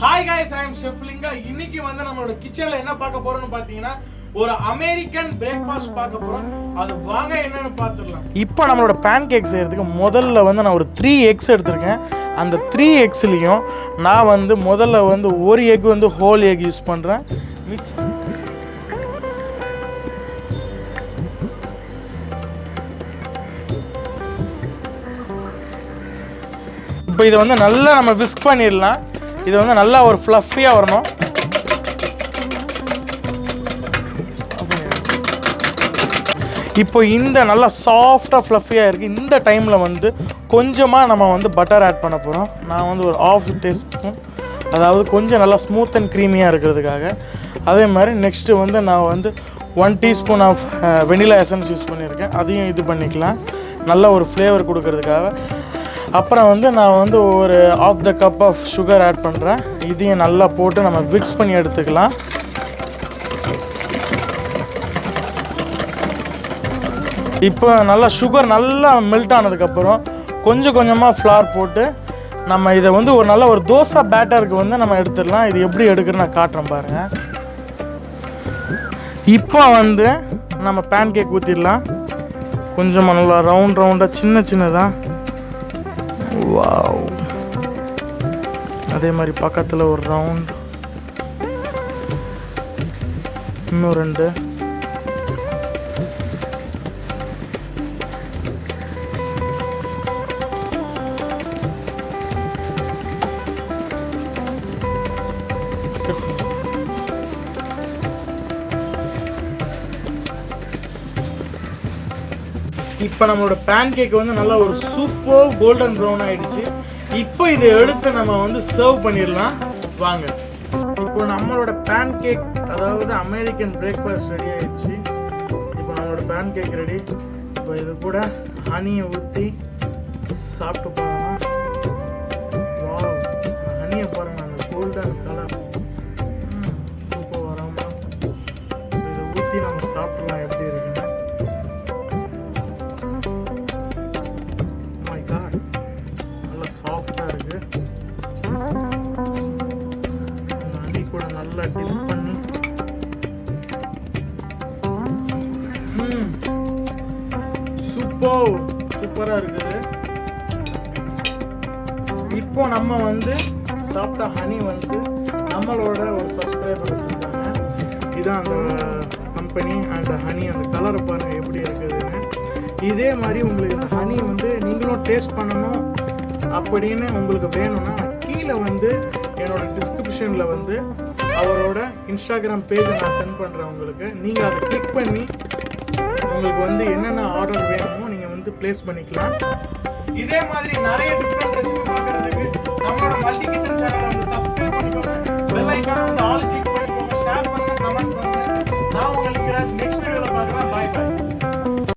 Hi guys, I am Chef Linga. இன்னைக்கு வந்து நம்மளோட கிச்சன்ல என்ன பார்க்க போறோம்னு பாத்தீங்கன்னா ஒரு அமெரிக்கன் பிரேக்ஃபாஸ்ட் பார்க்க போறோம். அது வாங்க என்னன்னு பார்த்துடலாம். இப்போ நம்மளோட பேன் கேக் செய்யறதுக்கு முதல்ல வந்து நான் ஒரு 3 எக்ஸ் எடுத்திருக்கேன். அந்த 3 எக்ஸ்லயும் நான் வந்து முதல்ல வந்து ஒரு எக் வந்து ஹோல் எக் யூஸ் பண்றேன். இப்போ இதை வந்து நல்லா நம்ம விஸ்க் பண்ணிடலாம். இது வந்து நல்லா ஒரு ஃப்ளஃபியாக வரணும். இப்போ இந்த நல்லா சாஃப்டாக ஃப்ளஃபியாக இருக்குது. இந்த டைமில் வந்து கொஞ்சமாக நம்ம வந்து பட்டர் ஆட் பண்ண போகிறோம். நான் வந்து ஒரு 1/2 டீஸ்பூன், அதாவது கொஞ்சம் நல்லா ஸ்மூத் அண்ட் க்ரீமியாக இருக்கிறதுக்காக. அதே மாதிரி நெக்ஸ்ட்டு வந்து நான் வந்து 1 teaspoon of vanilla essence use பண்ணியிருக்கேன். அதையும் இது பண்ணிக்கலாம், நல்ல ஒரு ஃப்ளேவர் கொடுக்கறதுக்காக. அப்புறம் வந்து நான் வந்து ஒரு 1/2 கப் ஆஃப் சுகர் ஆட் பண்ணுறேன். இதையும் நல்லா போட்டு நம்ம மிக்ஸ் பண்ணி எடுத்துக்கலாம். இப்போ நல்லா சுகர் நல்லா மெல்ட் ஆனதுக்கப்புறம் கொஞ்சம் கொஞ்சமாக ஃப்ளார் போட்டு நம்ம இதை வந்து ஒரு நல்ல ஒரு தோசை பேட்டருக்கு வந்து நம்ம எடுத்துடலாம். இது எப்படி எடுக்கிறேன்னு நான் காட்டுறேன் பாருங்கள். இப்போ வந்து நம்ம பேன் கேக் ஊற்றிடலாம். கொஞ்சமாக நல்லா ரவுண்டாக சின்னதாக. வாவ், அதே மாதிரி பக்கத்தில் ஒரு ரவுண்ட், இன்னும் 2. இப்போ நம்மளோட பேன் கேக் வந்து நல்லா ஒரு சூப்பர் கோல்டன் ப்ரௌன் ஆயிடுச்சு. இப்போ இதை எடுத்து நம்ம வந்து சர்வ் பண்ணிடலாம் வாங்க. இப்போ நம்மளோட பேன் கேக், அதாவது அமெரிக்கன் பிரேக்ஃபாஸ்ட் ரெடி ஆயிடுச்சு. இப்போ நம்மளோட பேன் கேக் ரெடி. இப்போ இது கூட ஹனியை ஊற்றி சாப்பிட்டு போகலாம். வாவ், ஹனியை பாருங்க, அந்த கோல்டன் கலர் சூப்பர் வராமல். இதை ஊற்றி நம்ம சாப்பிடலாம் எப்படி இருக்குன்னு. சாஃப்டாக இருக்குது. ஹனி கூட நல்லா டிப் பண்ணி சூப்பராக இருக்குது. இப்போ நம்ம வந்து சாப்பிட்ட ஹனி வந்து நம்மளோட ஒரு சப்ஸ்கிரைபர் வச்சுருக்காங்க. இதுதான் அந்த கம்பெனி. அந்த ஹனி, அந்த கலரை பாருங்கள் எப்படி இருக்குதுன்னு. இதே மாதிரி உங்களுக்கு இந்த ஹனி வந்து நீங்களும் டேஸ்ட் பண்ணணும் அப்படின்னு உங்களுக்கு வேணும்னா கீழே வந்து என்னோட டிஸ்கிரிப்ஷனில் வந்து அவரோட இன்ஸ்டாகிராம் பேஜை நான் சென்ட் பண்ணுறேன் உங்களுக்கு. நீங்கள் அதை கிளிக் பண்ணி உங்களுக்கு வந்து என்னென்ன ஆர்டர் வேணுமோ நீங்கள் வந்து ப்ளேஸ் பண்ணிக்கலாம். இதே மாதிரி நிறைய டிஃப்ரெண்ட் ரெசிபி